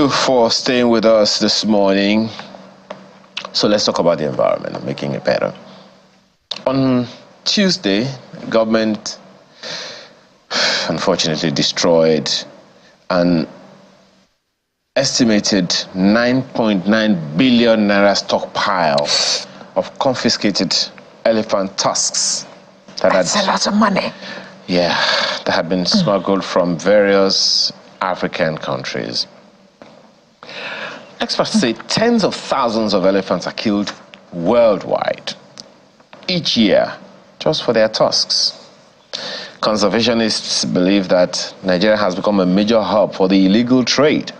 you for staying with us this morning. So let's talk about the environment and making it better. On Tuesday, government unfortunately destroyed an estimated 9.9 billion naira stockpile of confiscated elephant tusks. That's a lot of money. Yeah, that had been smuggled from various African countries. Experts say tens of thousands of elephants are killed worldwide each year just for their tusks. Conservationists believe that Nigeria has become a major hub for the illegal trade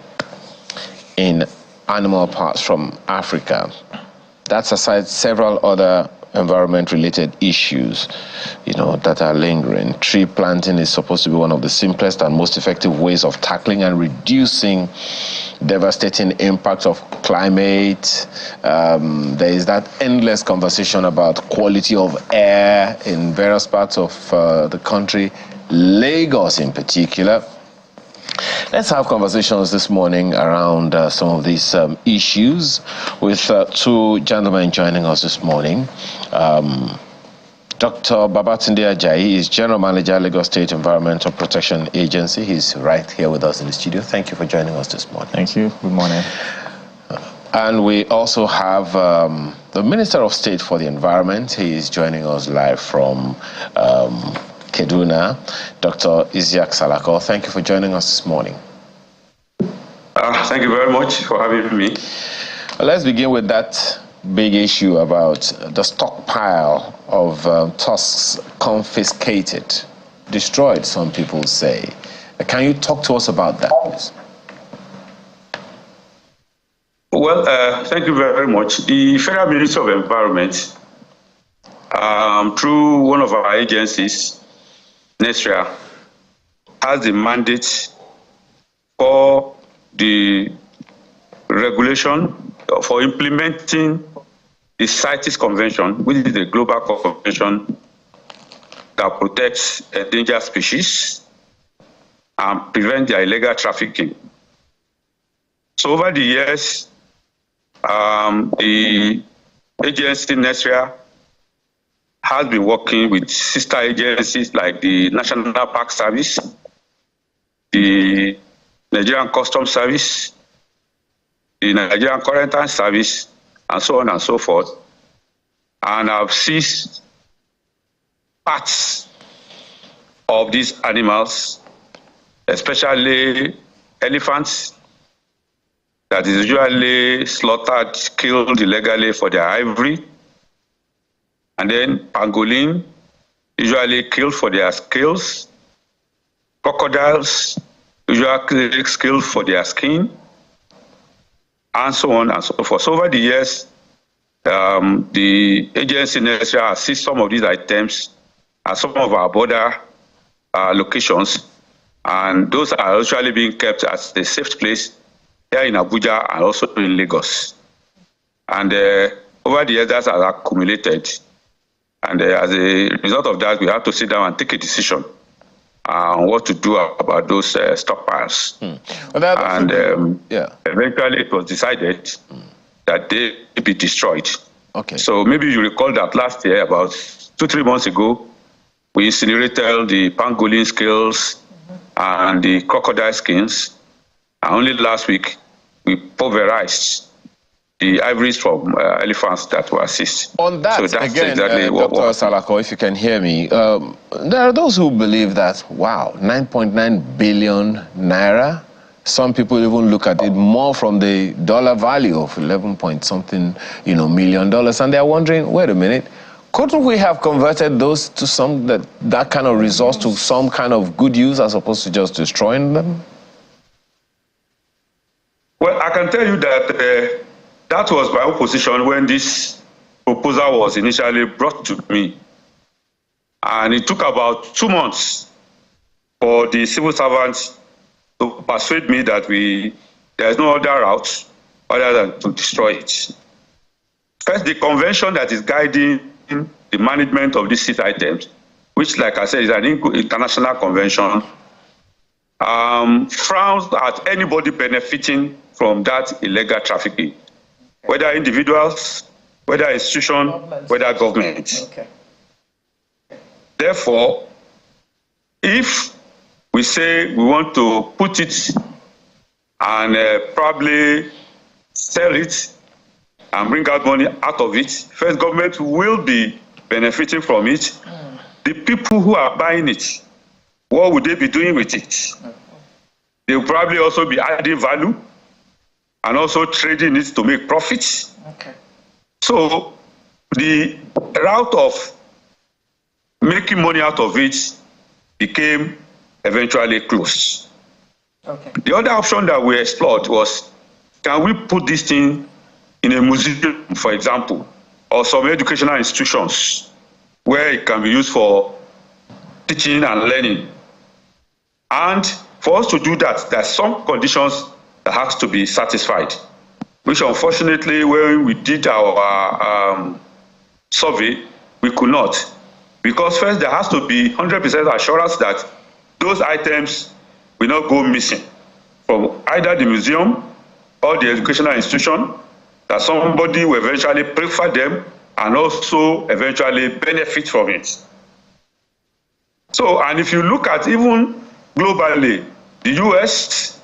in animal parts from Africa. That's aside several other environment-related issues, that are lingering. Tree planting is supposed to be one of the simplest and most effective ways of tackling and reducing devastating impact of climate. There is that endless conversation about quality of air in various parts of the country, Lagos in particular. Let's have conversations this morning around some of these issues with two gentlemen joining us this morning. Dr. Babatunde Ajayi is General Manager, Lagos State Environmental Protection Agency. He's right here with us in the studio. Thank you for joining us this morning. Thank you. Good morning. And we also have the Minister of State for the Environment. He is joining us live from Kaduna, Dr. Isiaq Salako. Thank you for joining us this morning. Thank you very much for having me. Let's begin with that big issue about the stockpile of tusks confiscated, destroyed, some people say. Can you talk to us about that, please? Well, thank you very much. The Federal Ministry of Environment, through one of our agencies, NESRIA, has the mandate for the regulation for implementing the CITES Convention, which is a global convention that protects endangered species and prevents their illegal trafficking. So over the years, the agency NESRIA has been working with sister agencies like the National Park Service, the Nigerian Customs Service, the Nigerian Quarantine Service, and so on and so forth, and have seized parts of these animals, especially elephants, that is usually slaughtered, killed illegally for their ivory, and then pangolin, usually killed for their scales, crocodiles, usually killed for their skin, and so on and so forth. So over the years, the agency NESRIA has seized some of these items at some of our border locations, and those are usually being kept at a safe place here in Abuja and also in Lagos. And over the years, that has accumulated. And as a result of that, we have to sit down and take a decision on what to do about those stockpiles. Well, eventually it was decided that they be destroyed. Okay. So maybe you recall that last year, about 2-3 months ago, we incinerated the pangolin scales and the crocodile skins. And only last week, we pulverized the ivories from elephants that were seized. On that, so that's again, exactly Dr. Salako, if you can hear me, there are those who believe that, wow, 9.9 billion naira. Some people even look at it more from the dollar value of 11 point something, million dollars, and they're wondering, wait a minute, couldn't we have converted those to that kind of resource to some kind of good use as opposed to just destroying them? Well, I can tell you that that was my own position when this proposal was initially brought to me. And it took about 2 months for the civil servants to persuade me that there is no other route other than to destroy it. First, the convention that is guiding the management of these seed items, which, like I said, is an international convention, frowns at anybody benefiting from that illegal trafficking, whether individuals, whether institutions, whether government. Okay. Therefore, if we say we want to put it and probably sell it and bring out money out of it, first government will be benefiting from it. The people who are buying it, what would they be doing with it? They will probably also be adding value and also trading it to make profits. Okay. So the route of making money out of it became eventually closed. Okay. The other option that we explored was, can we put this thing in a museum, for example, or some educational institutions where it can be used for teaching and learning? And for us to do that, there are some conditions that has to be satisfied, which unfortunately, when we did our survey, we could not. Because first, there has to be 100% assurance that those items will not go missing from either the museum or the educational institution, that somebody will eventually prefer them and also eventually benefit from it. So, and if you look at even globally, the US,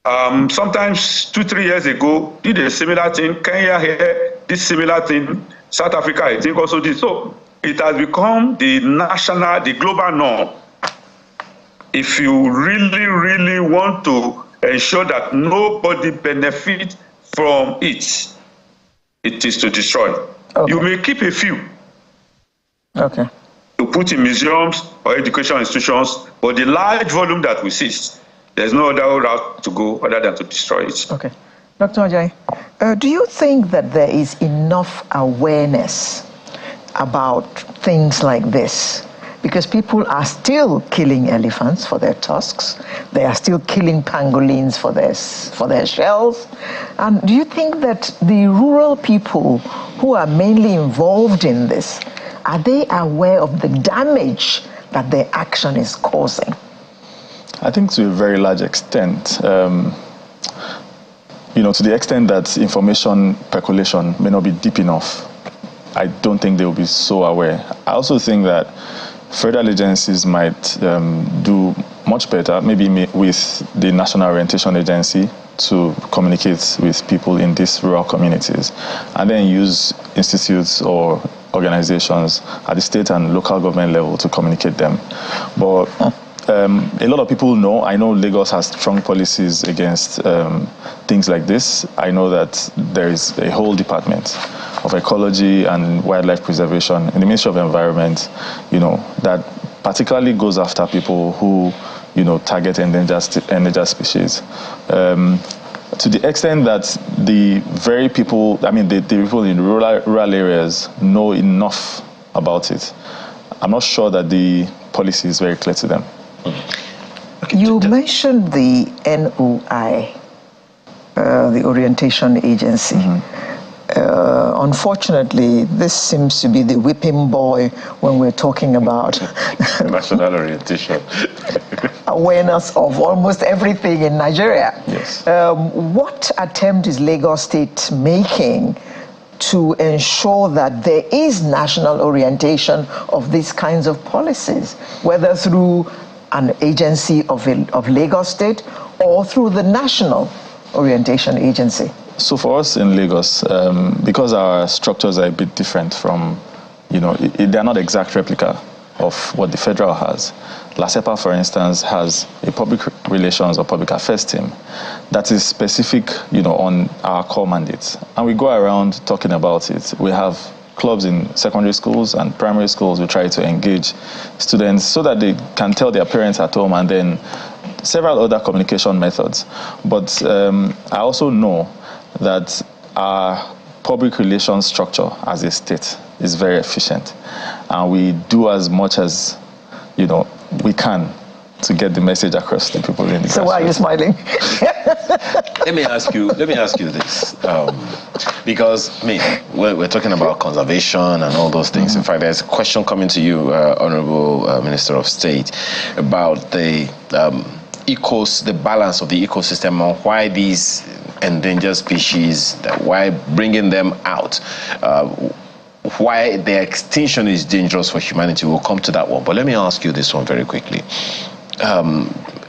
sometimes 2-3 years ago, did a similar thing. Kenya here, this similar thing. South Africa, I think, also did. So it has become the national, the global norm. If you really, really want to ensure that nobody benefits from it, it is to destroy. Okay. You may keep a few. Okay. To put in museums or educational institutions, but the large volume that we see, there's no other route to go other than to destroy it. Okay. Dr. Ajayi, do you think that there is enough awareness about things like this? Because people are still killing elephants for their tusks. They are still killing pangolins for their shells. And do you think that the rural people who are mainly involved in this, are they aware of the damage that their action is causing? I think to a very large extent. To the extent that information percolation may not be deep enough, I don't think they will be so aware. I also think that federal agencies might do much better, maybe with the National Orientation Agency, to communicate with people in these rural communities, and then use institutes or organizations at the state and local government level to communicate them. But a lot of people know. I know Lagos has strong policies against things like this. I know that there is a whole department of ecology and wildlife preservation in the Ministry of Environment, that particularly goes after people who, target endangered species. To the extent that the very people, the people in rural areas know enough about it, I'm not sure that the policy is very clear to them. You mentioned the NOI, the Orientation Agency. Unfortunately, this seems to be the whipping boy when we're talking about national orientation. Awareness of almost everything in Nigeria. Yes. What attempt is Lagos State making to ensure that there is national orientation of these kinds of policies, whether through an agency of Lagos State or through the National Orientation Agency? So for us in Lagos, because our structures are a bit different from, they're not exact replica of what the federal has. LASEPA, for instance, has a public relations or public affairs team that is specific, on our core mandates. And we go around talking about it. We have clubs in secondary schools and primary schools. We try to engage students so that they can tell their parents at home, and then several other communication methods. But I also know that our public relations structure as a state is very efficient, and we do as much as we can to get the message across to people in the So why are you smiling? Let me ask you this, because we're talking about conservation and all those things. In fact, there's a question coming to you, Honorable Minister of State, about the the balance of the ecosystem on why these endangered species, why bringing them out, why their extinction is dangerous for humanity. We'll come to that one. But let me ask you this one very quickly.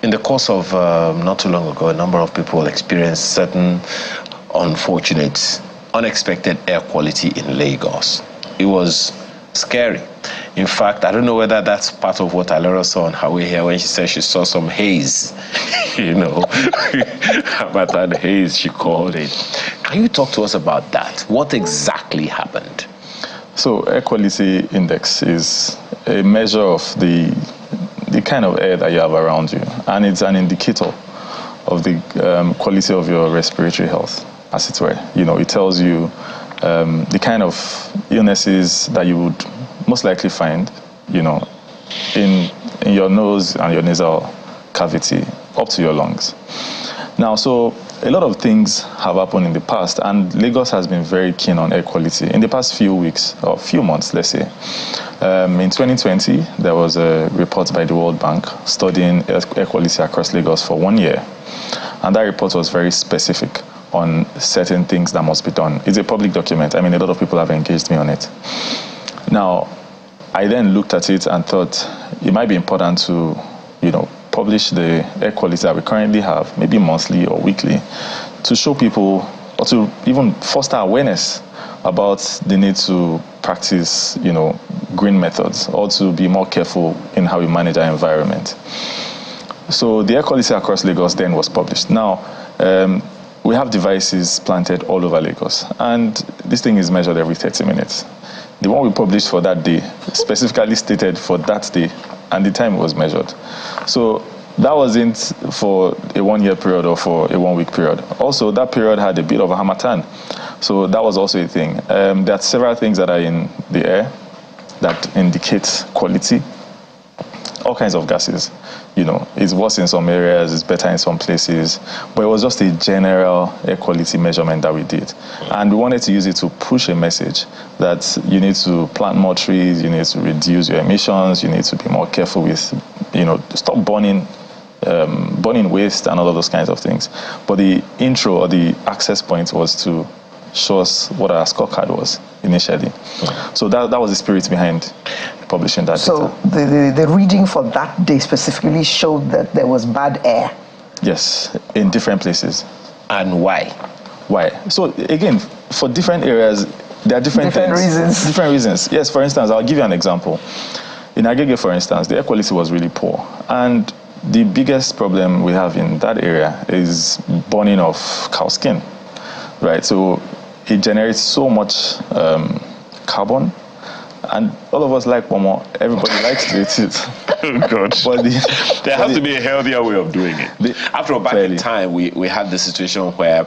In the course of not too long ago, a number of people experienced certain unfortunate, unexpected air quality in Lagos. It was scary. In fact, I don't know whether that's part of what Alera saw on her way here when she said she saw some haze. Harmattan haze, she called it. Can you talk to us about that? What exactly happened? So, air quality index is a measure of the kind of air that you have around you, and it's an indicator of the quality of your respiratory health, as it were. It tells you the kind of illnesses that you would most likely find, in your nose and your nasal cavity up to your lungs. Now, so a lot of things have happened in the past, and Lagos has been very keen on air quality in the past few weeks or few months, let's say. In 2020, there was a report by the World Bank studying air quality across Lagos for 1 year, and that report was very specific on certain things that must be done. It's a public document. I mean, a lot of people have engaged me on it. Now, I then looked at it and thought it might be important to, publish the air quality that we currently have, maybe monthly or weekly, to show people or to even foster awareness about the need to practice, green methods, or to be more careful in how we manage our environment. So the air quality across Lagos then was published. Now, we have devices planted all over Lagos, and this thing is measured every 30 minutes. The one we published for that day specifically stated for that day, and the time was measured. So that wasn't for a 1 year period or for a 1 week period. Also, that period had a bit of a harmattan. So that was also a thing. There are several things that are in the air that indicate quality. All kinds of gases. It's worse in some areas, it's better in some places. But it was just a general air quality measurement that we did. And we wanted to use it to push a message that you need to plant more trees, you need to reduce your emissions, you need to be more careful with, stop burning waste and all of those kinds of things. But the intro or the access point was to show us what our scorecard was initially. So that was the spirit behind publishing that So data. the reading for that day specifically showed that there was bad air. Yes, in different places. And why? Why? So again, for different areas, there are different reasons. Different reasons. Yes, for instance, I'll give you an example. In Agege, for instance, the air quality was really poor. And the biggest problem we have in that area is burning of cow skin, right? So it generates so much carbon, and all of us like pomo. Everybody likes to eat it. Oh, God. But there has to be a healthier way of doing it. After back in time, we had the situation where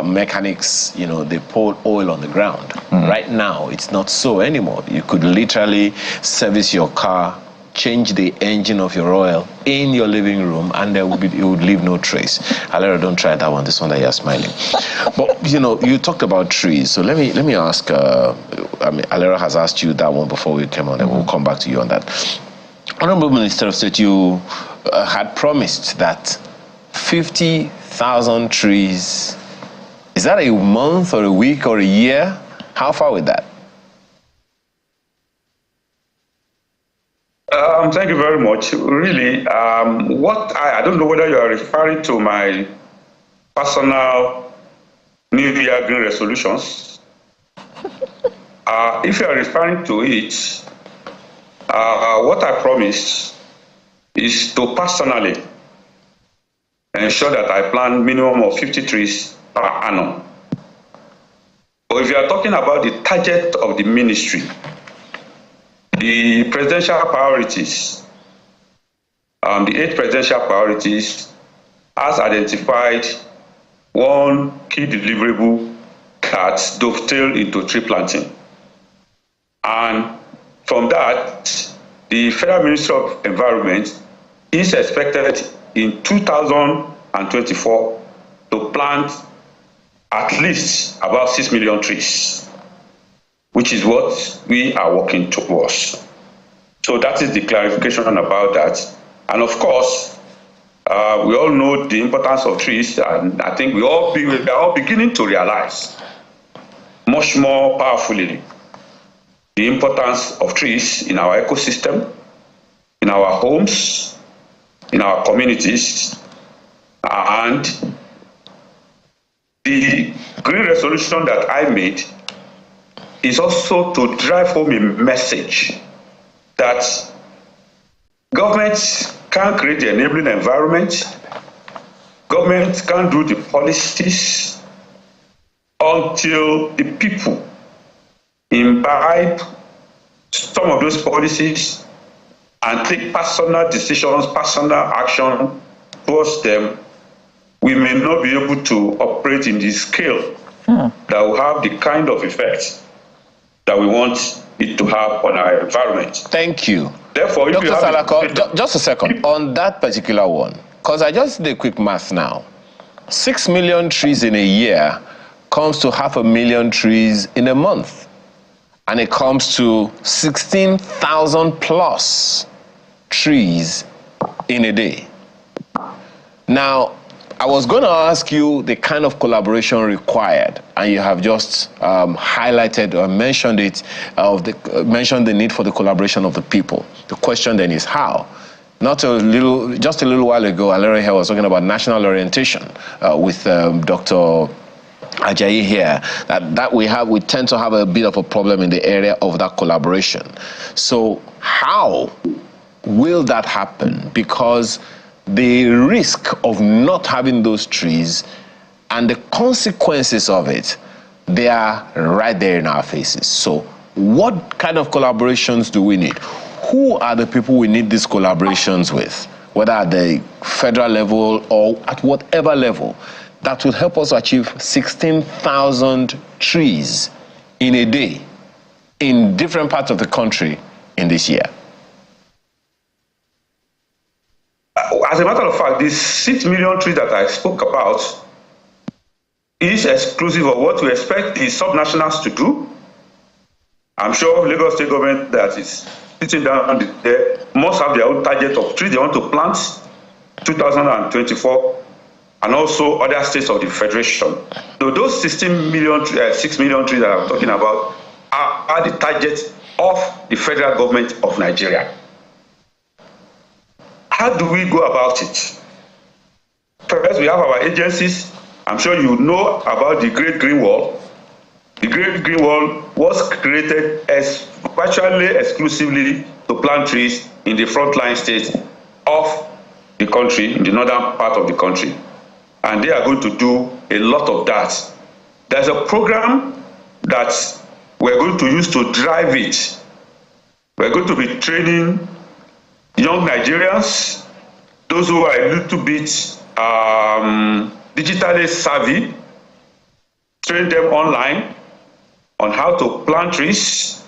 mechanics, they poured oil on the ground. Mm-hmm. Right now, it's not so anymore. You could literally service your car, change the engine of your oil in your living room, and it would leave no trace. Alera, don't try that one. This one that you're smiling. But you talked about trees, so let me ask. Alera has asked you that one before we came on, and we'll come back to you on that. Honorable Minister of State, you had promised that 50,000 trees. Is that a month or a week or a year? How far with that? Thank you very much. Really, I don't know whether you are referring to my personal New Year Green resolutions. If you are referring to it, what I promised is to personally ensure that I plant minimum of 50 trees per annum. But if you are talking about the target of the ministry, the presidential priorities, the 8 presidential priorities has identified one key deliverable that dovetail into tree planting. And from that, the Federal Ministry of Environment is expected in 2024 to plant at least about 6 million trees, which is what we are working towards. So that is the clarification about that. And of course, We all know the importance of trees, and I think we are all beginning to realize much more powerfully the importance of trees in our ecosystem, in our homes, in our communities, and the green resolution that I made is also to drive home a message that governments can create the enabling environment, government can do the policies until the people imbibe some of those policies and take personal decisions, personal action towards them. We may not be able to operate in this scale that will have the kind of effect that we want it to have on our environment. Thank you. Therefore, if Dr. you have Salako, just a second. On that particular one, because I just did a quick math now, 6 million trees in a year comes to 500,000 trees in a month. And it comes to 16,000 plus trees in a day. Now, I was going to ask you the kind of collaboration required, and you have just highlighted or mentioned it, mentioned the need for the collaboration of the people. The question then is how? Just a little while ago, Alera here was talking about national orientation with Dr. Ajayi here, that we tend to have a bit of a problem in the area of that collaboration. So how will that happen? Because the risk of not having those trees and the consequences of it, they are right there in our faces. So what kind of collaborations do we need? Who are the people we need these collaborations with, whether at the federal level or at whatever level, that will help us achieve 16,000 trees in a day in different parts of the country in this year? As a matter of fact, these 6 million trees that I spoke about is exclusive of what we expect the subnationals to do. I'm sure Lagos State government that is sitting down there must have their own target of trees they want to plant 2024, and also other states of the federation. So those 6 million trees that I'm talking about are the target of the federal government of Nigeria. How do we go about it? First, we have our agencies. I'm sure you know about the Great Green Wall. The Great Green Wall was created virtually exclusively to plant trees in the frontline states of the country, in the northern part of the country. And they are going to do a lot of that. There's a program that we're going to use to drive it. We're going to be training young Nigerians, those who are a little bit digitally savvy, train them online on how to plant trees,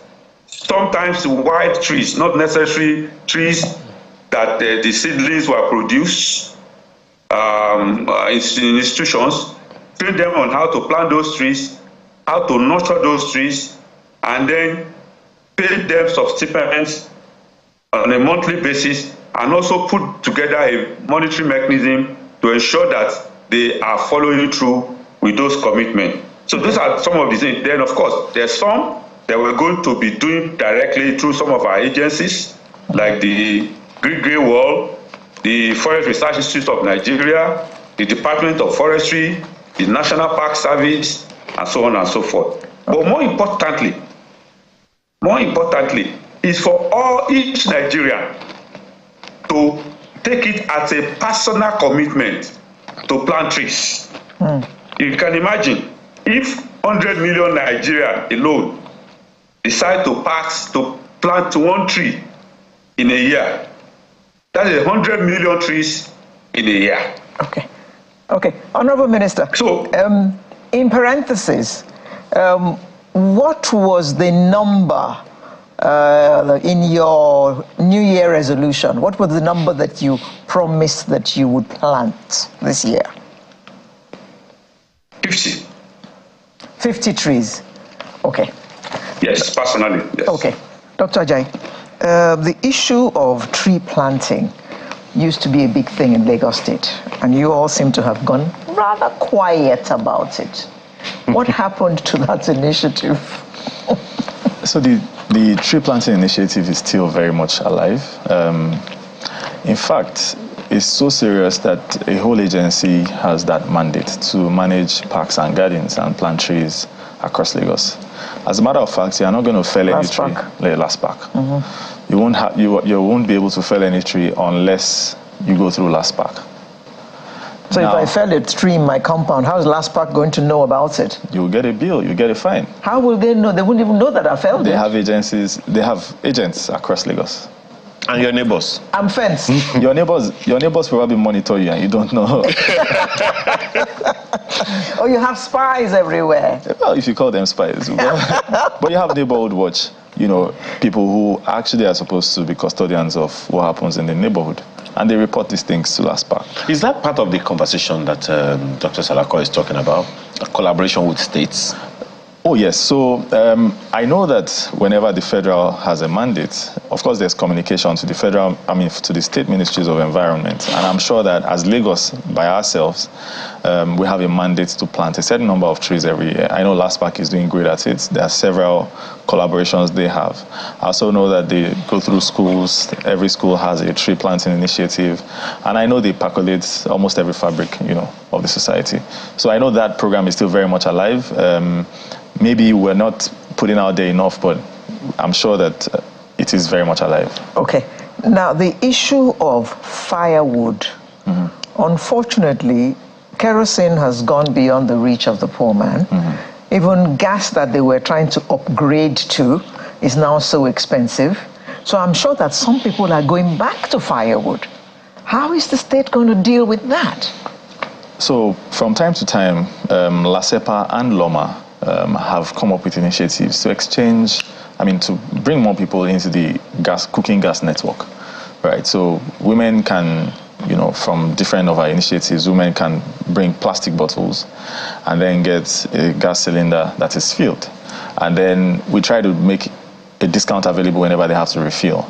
sometimes wild trees, not necessarily trees that the seedlings were produced in institutions, train them on how to plant those trees, how to nurture those trees, and then pay them subsistence on a monthly basis, and also put together a monitoring mechanism to ensure that they are following through with those commitments. So those are some of the things. Then, of course, there's some that we're going to be doing directly through some of our agencies, like the Green Wall, the Forest Research Institute of Nigeria, the Department of Forestry, the National Park Service, and so on and so forth. Okay. But more importantly, is for each Nigerian to take it as a personal commitment to plant trees. You can imagine if 100 million Nigerians alone decide to plant one tree in a year, that is 100 million trees in a year. Okay. Honorable Minister, so in parentheses, what was the number in your New Year resolution? What was the number that you promised that you would plant this year? 50. 50 trees. Okay. Yes, personally. Yes. Okay. Dr. Ajayi, the issue of tree planting used to be a big thing in Lagos State, and you all seem to have gone rather quiet about it. What happened to that initiative? So the tree planting initiative is still very much alive. In fact, it's so serious that a whole agency has that mandate to manage parks and gardens and plant trees across Lagos. As a matter of fact, you are not going to fell any tree. LASEPA. You won't be able to fell any tree unless you go through LASEPA. So now, if I fell a tree in my compound, how is LASEPA going to know about it? You'll get a bill, you get a fine. How will they know? They wouldn't even know that I felled it. They have agents across Lagos. And your neighbors? I'm fenced. Your neighbors probably monitor you and you don't know. Oh, you have spies everywhere. Well, if you call them spies. But you have neighborhood watch, people who actually are supposed to be custodians of what happens in the neighborhood. And they report these things to LASEPA. Is that part of the conversation that Dr. Salako is talking about, a collaboration with states? Oh, yes. So I know that whenever the federal has a mandate, of course, there's communication to to the state ministries of environment. And I'm sure that as Lagos, by ourselves, we have a mandate to plant a certain number of trees every year. I know LASEPA is doing great at it. There are several collaborations they have. I also know that they go through schools. Every school has a tree planting initiative. And I know they percolate almost every fabric, of the society. So I know that program is still very much alive. Maybe we're not putting out there enough, but I'm sure that it is very much alive. Okay. Now, the issue of firewood, unfortunately, kerosene has gone beyond the reach of the poor man. Even gas that they were trying to upgrade to is now so expensive. So I'm sure that some people are going back to firewood. How is the state going to deal with that? So from time to time, LASEPA and LOMA have come up with initiatives to to bring more people into the cooking gas network, right? So women can, from different of our initiatives, women can bring plastic bottles and then get a gas cylinder that is filled. And then we try to make a discount available whenever they have to refill.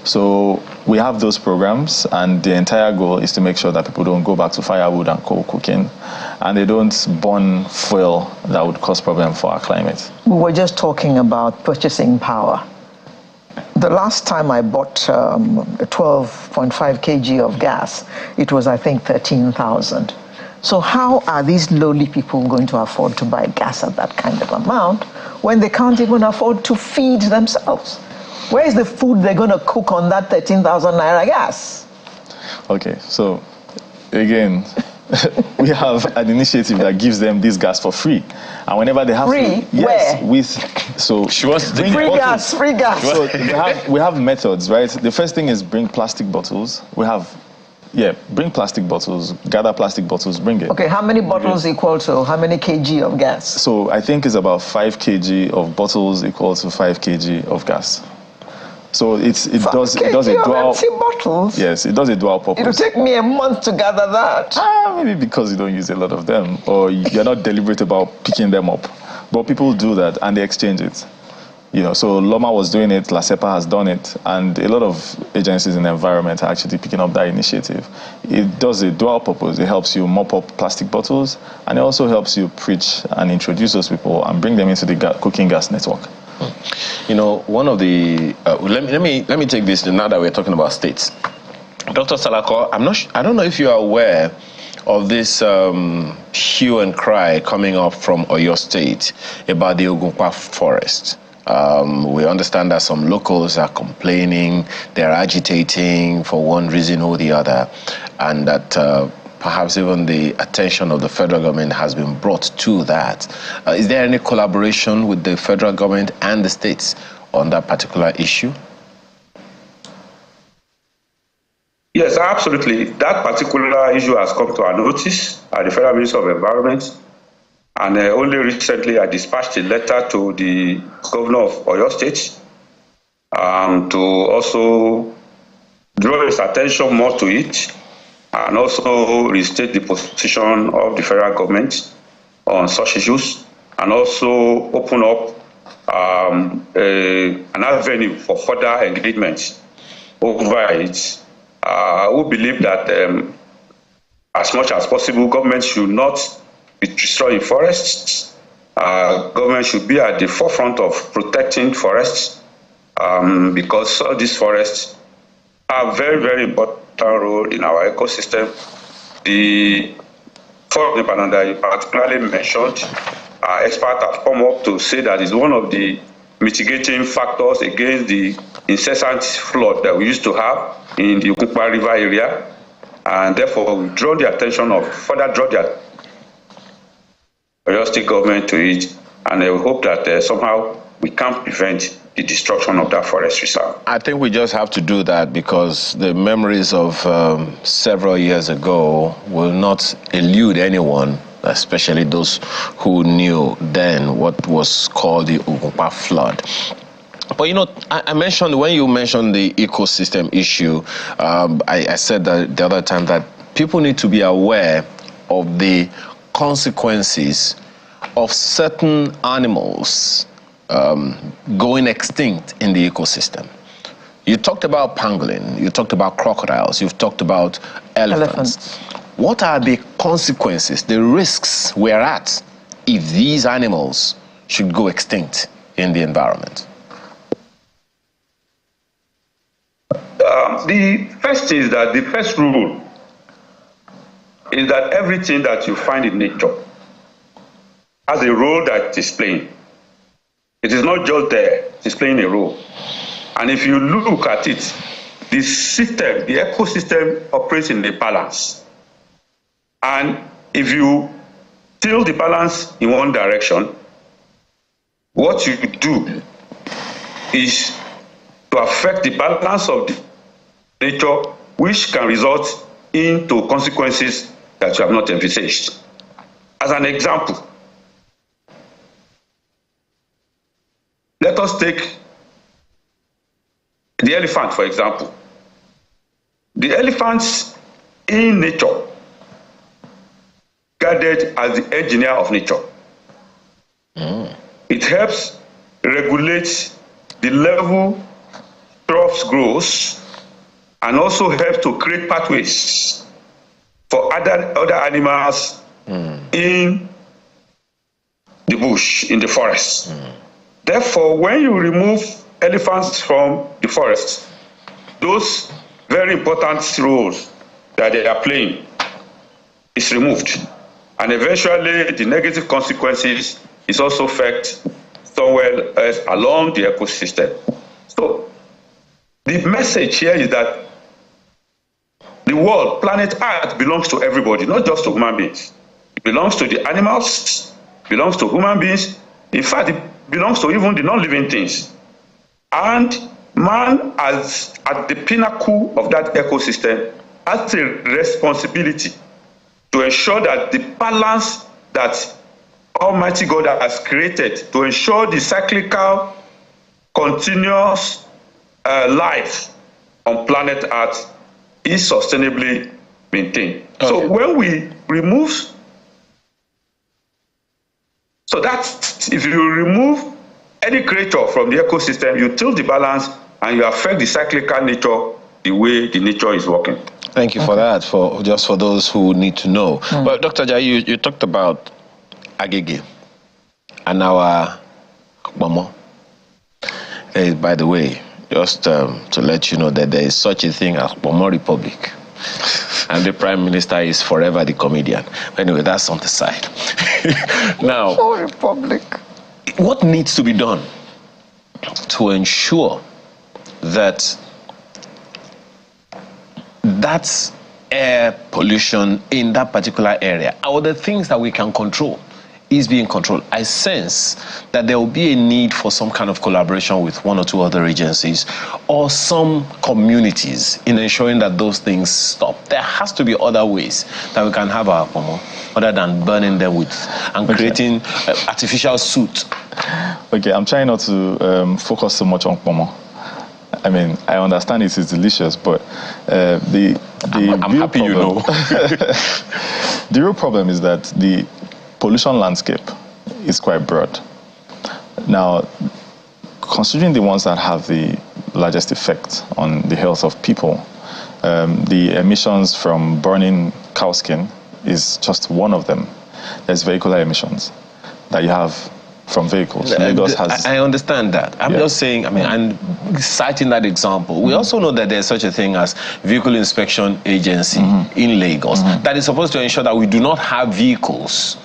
So we have those programs, and the entire goal is to make sure that people don't go back to firewood and coal cooking, and they don't burn fuel that would cause problem for our climate. We were just talking about purchasing power. The last time I bought a 12.5 kg of gas, it was, I think, 13,000. So how are these lowly people going to afford to buy gas at that kind of amount when they can't even afford to feed themselves? Where is the food they're going to cook on that 13,000 naira gas? Okay, so again, we have an initiative that gives them this gas for free, and whenever they have free, she wants to free gas. So we have methods, right? The first thing is bring plastic bottles. Bring plastic bottles, gather plastic bottles, bring it. Okay, how many bottles equal to how many kg of gas? So I think it's about 5 kg of bottles equal to 5 kg of gas. So it does a dual. Empty bottles? Yes, it does a dual purpose. It'll take me a month to gather that. Maybe because you don't use a lot of them, or you're not deliberate about picking them up. But people do that and they exchange it. So Loma was doing it, LASEPA has done it, and a lot of agencies in the environment are actually picking up that initiative. It does a dual purpose. It helps you mop up plastic bottles, and it also helps you preach and introduce those people and bring them into the cooking gas network. One of the let me take this now that we're talking about states. Dr. Salako, I don't know if you are aware of this hue and cry coming up from Oyo State about the Ogunpa forest. We understand that some locals are complaining, they're agitating for one reason or the other, and that perhaps even the attention of the federal government has been brought to that. Is there any collaboration with the federal government and the states on that particular issue? Yes, absolutely. That particular issue has come to our notice at the Federal Ministry of Environment. And only recently I dispatched a letter to the governor of Oyo State to also draw his attention more to it, and also restate the position of the federal government on such issues, and also open up an avenue for further engagement over it who believe that as much as possible, government should not be destroying forests. Government should be at the forefront of protecting forests because all these forests have very, very important role in our ecosystem. The forest department that you particularly mentioned, experts have come up to say that is one of the mitigating factors against the incessant flood that we used to have in the Okunpa River area, and therefore we draw the attention of further draw the State government to it, and we hope that somehow we can prevent the destruction of that forest reserve. I think we just have to do that because the memories of several years ago will not elude anyone, especially those who knew then what was called the Okunpa flood. But you know, I mentioned, when you mentioned the ecosystem issue, I said that the other time that people need to be aware of the consequences of certain animals going extinct in the ecosystem. You talked about pangolin, you talked about crocodiles, you've talked about elephants. What are the consequences, the risks we're at if these animals should go extinct in the environment? The first is that the first rule is that everything that you find in nature has a role that it is playing. It is not just there, it is playing a role. And if you look at it, the system, the ecosystem operates in a balance. And if you tilt the balance in one direction, what you do is to affect the balance of the nature, which can result into consequences that you have not envisaged. As an example, let us take the elephant, for example. The elephants in nature, guarded as the engineer of nature. It helps regulate the level crops grows and also helps to create pathways for other animals in the bush, in the forest. Therefore, when you remove elephants from the forest, those very important roles that they are playing is removed. And eventually, the negative consequences is also felt somewhere else along the ecosystem. So, the message here is that the world, planet Earth, belongs to everybody, not just to human beings. It belongs to the animals, it belongs to human beings. In fact, it belongs to even the non-living things. And man, as at the pinnacle of that ecosystem, has a responsibility to ensure that the balance that Almighty God has created, to ensure the cyclical, continuous life on planet Earth is sustainably maintained. Okay. So when we remove, so that if you remove any creature from the ecosystem, you tilt the balance and you affect the cyclical nature the way the nature is working. Thank you for that, for those who need to know. But Dr. Jai, you talked about Agege and our Momo. By the way, just to let you know that there is such a thing as Momo Republic. And the Prime Minister is forever the comedian. Anyway, that's on the side. Now, Momo Republic. What needs to be done to ensure that that's air pollution in that particular area, or the things that we can control, is being controlled? I sense that there will be a need for some kind of collaboration with one or two other agencies or some communities in ensuring that those things stop. There has to be other ways that we can have our pomo other than burning them with and creating artificial soot. Okay, I'm trying not to focus so much on pomo. I mean, I understand it is delicious, but I'm happy problem, you know. The real problem is that the pollution landscape is quite broad. Now, considering the ones that have the largest effect on the health of people, The emissions from burning cow skin is just one of them. There's vehicular emissions that you have from vehicles. Lagos has... I understand that. I'm just saying, and citing that example, we also know that there's such a thing as Vehicle Inspection Agency in Lagos that is supposed to ensure that we do not have vehicles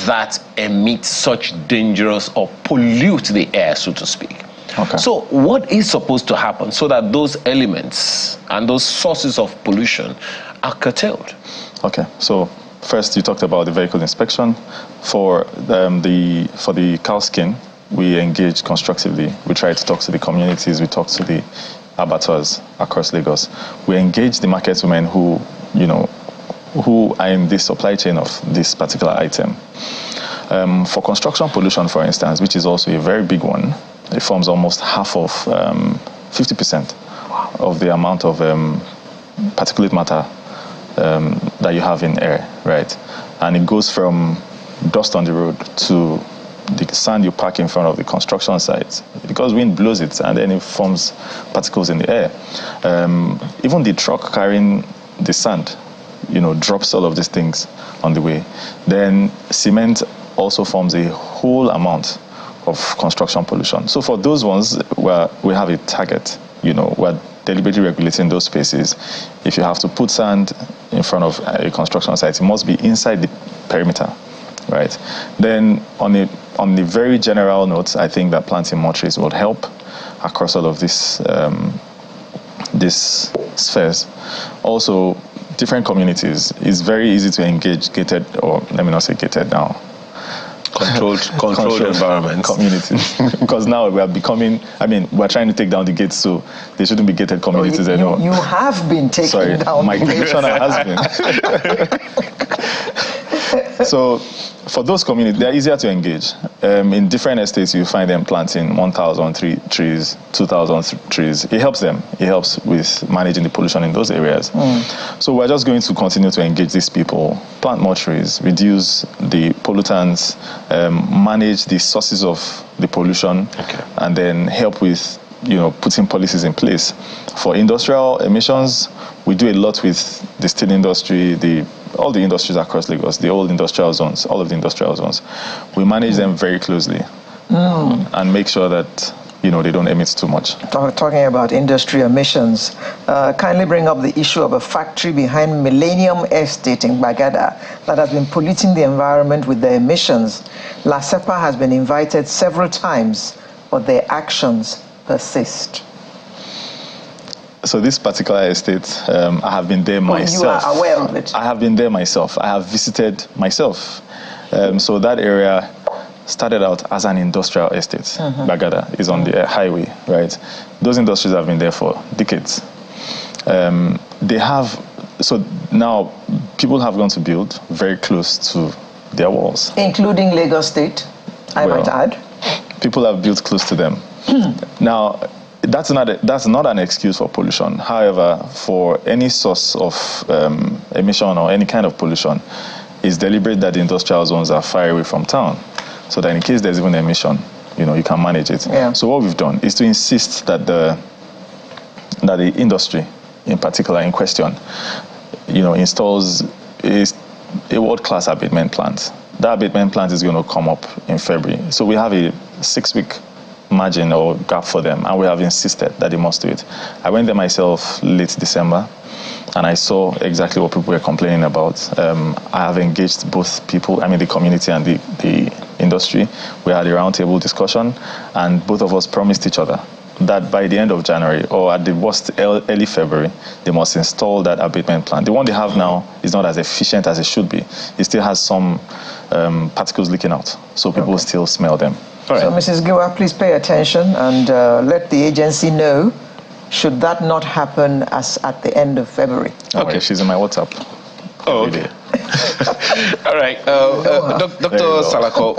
that emit such dangerous or pollute the air, so to speak. Okay. So what is supposed to happen so that those elements and those sources of pollution are curtailed? Okay, so first you talked about the vehicle inspection. For the cow skin, we engage constructively. We try to talk to the communities, we talk to the abattoirs across Lagos. We engage the market women who are in the supply chain of this particular item. For construction pollution, for instance, which is also a very big one, it forms almost half of 50% of the amount of particulate matter that you have in air, right? And it goes from dust on the road to the sand you pack in front of the construction sites, because wind blows it and then it forms particles in the air. Even the truck carrying the sand, drops all of these things on the way. Then cement also forms a whole amount of construction pollution. So for those ones where we have a target, we're deliberately regulating those spaces. If you have to put sand in front of a construction site, it must be inside the perimeter, right? Then on the very general note, I think that planting more trees would help across all of these spheres. Also, different communities, it's very easy to engage gated, or let me not say gated now, controlled environments, communities, because now we are becoming, we're trying to take down the gates, so they shouldn't be gated communities anymore. You have been taking down my commissioner has been. So for those communities, they're easier to engage. In different estates, you find them planting 1,000 trees, 2,000 trees. It helps them. It helps with managing the pollution in those areas. So we're just going to continue to engage these people, plant more trees, reduce the pollutants, manage the sources of the pollution, and then help with putting policies in place. For industrial emissions, we do a lot with the steel industry, all the industries across Lagos, the old industrial zones, all of the industrial zones. We manage them very closely and make sure that they don't emit too much. Talking about industry emissions, kindly bring up the issue of a factory behind Millennium Estate in Bagada that has been polluting the environment with their emissions. LASEPA has been invited several times, but their actions persist. So this particular estate, I have been there myself. You are aware of it? I have been there myself. I have visited myself. So that area started out as an industrial estate. Bagada is on the highway, right? Those industries have been there for decades. So now people have gone to build very close to their walls. Including Lagos State, I might add. People have built close to them. Now, that's not an excuse for pollution. However, for any source of emission or any kind of pollution, it's deliberate that the industrial zones are far away from town, so that in case there's even emission, you can manage it. So what we've done is to insist that the industry, in particular in question, installs a world-class abatement plant. That abatement plant is going to come up in February. So we have a 6-week margin or gap for them, and we have insisted that they must do it. I went there myself late December, and I saw exactly what people were complaining about. I have engaged both people, the community and the industry. We had a roundtable discussion, and both of us promised each other that by the end of January, or at the worst early February, they must install that abatement plant. The one they have now is not as efficient as it should be. It still has some particles leaking out, so people still smell them. So, Mrs. Giwa, please pay attention and let the agency know, should that not happen as at the end of February. Okay, she's in my WhatsApp. Oh, okay. All right. Dr. Salako,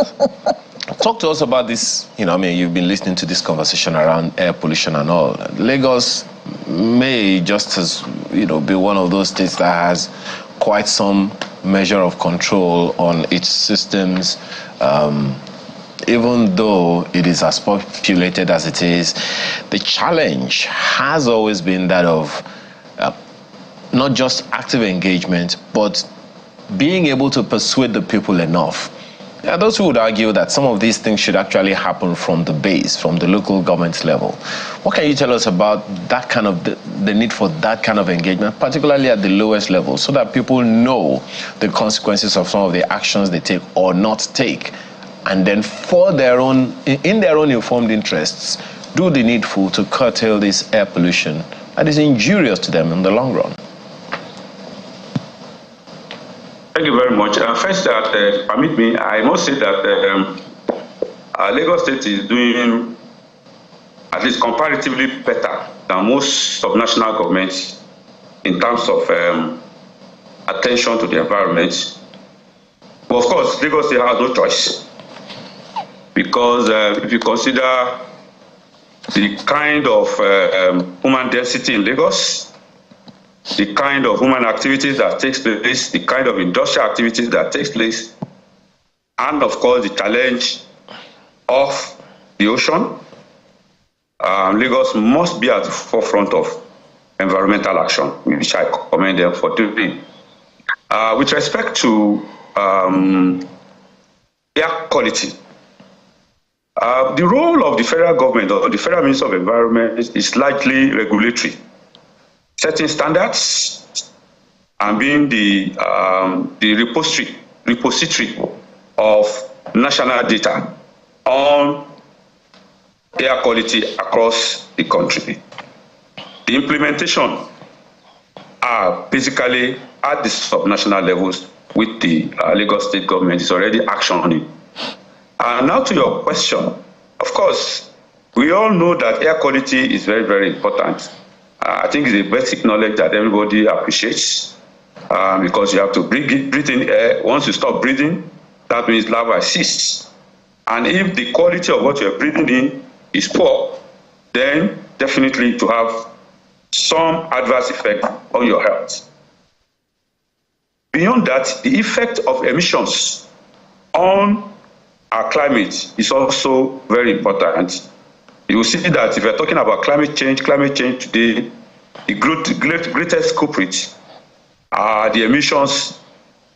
talk to us about this. You've been listening to this conversation around air pollution and all. Lagos may just as, be one of those states that has quite some measure of control on its systems. Even though it is as populated as it is, the challenge has always been that of not just active engagement, but being able to persuade the people enough. There are those who would argue that some of these things should actually happen from the base, from the local government level. What can you tell us about that kind of the need for that kind of engagement, particularly at the lowest level, so that people know the consequences of some of the actions they take or not take, and then for their own, in their own informed interests, do the needful to curtail this air pollution that is injurious to them in the long run? Thank you very much. First, permit me, I must say that Lagos State is doing at least comparatively better than most subnational governments in terms of attention to the environment. But of course, Lagos State has no choice, because if you consider the kind of human density in Lagos, the kind of human activities that takes place, the kind of industrial activities that takes place, and of course the challenge of the ocean, Lagos must be at the forefront of environmental action, which I commend them for doing. With respect to air quality, the role of the federal government or the Federal Minister of Environment is largely regulatory, setting standards and being the repository of national data on air quality across the country. The implementation are basically at the subnational levels, with the Lagos State government is already actioning. Now to your question, of course, we all know that air quality is very, very important. I think it's a basic knowledge that everybody appreciates, because you have to breathe in air. Once you stop breathing, that means life ceases. And if the quality of what you're breathing in is poor, then definitely to have some adverse effect on your health. Beyond that, the effect of emissions on our climate is also very important. You will see that if we're talking about climate change today, the greatest culprits are the emissions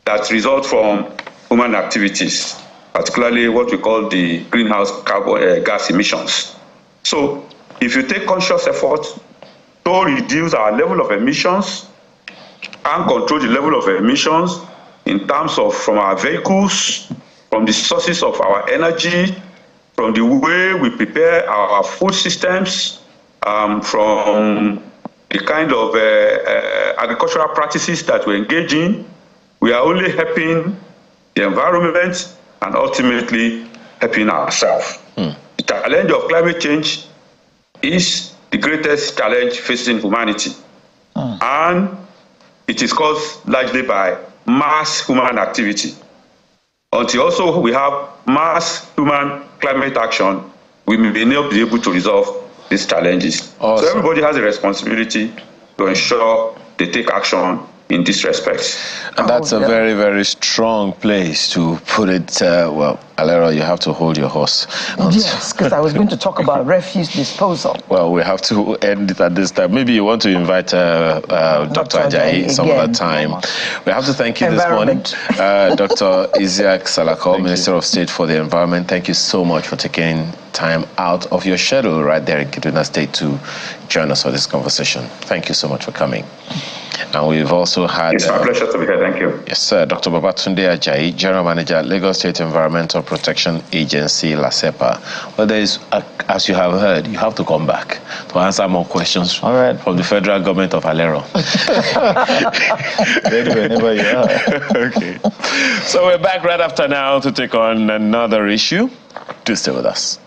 that result from human activities, particularly what we call the greenhouse gas emissions. So if you take conscious effort to reduce our level of emissions and control the level of emissions in terms of from our vehicles, from the sources of our energy, from the way we prepare our food systems, from the kind of agricultural practices that we engage in, we are only helping the environment and ultimately helping ourselves. The challenge of climate change is the greatest challenge facing humanity. And it is caused largely by mass human activity. Until also we have mass human climate action, we may not be able to resolve these challenges. Awesome. So everybody has a responsibility to ensure they take action in this respect. And that's a very, very strong place to put it. Well, Alero, you have to hold your horse. Yes, because I was going to talk about refuse disposal. Well, we have to end it at this time. Maybe you want to invite Dr. Ajayi some other time. We have to thank you this morning. Dr. Isiaq Salako, Minister of State for the Environment. Thank you so much for taking time out of your schedule right there in Kaduna State to join us for this conversation. Thank you so much for coming. And we've also had... It's my pleasure to be here. Thank you. Yes, sir. Dr. Babatunde Ajayi, General Manager, Lagos State Environmental Protection Agency, LASEPA. Well, there is, as you have heard, you have to come back to answer more questions from the federal government of Alero. Whenever you are. Okay. So we're back right after now to take on another issue. Do stay with us.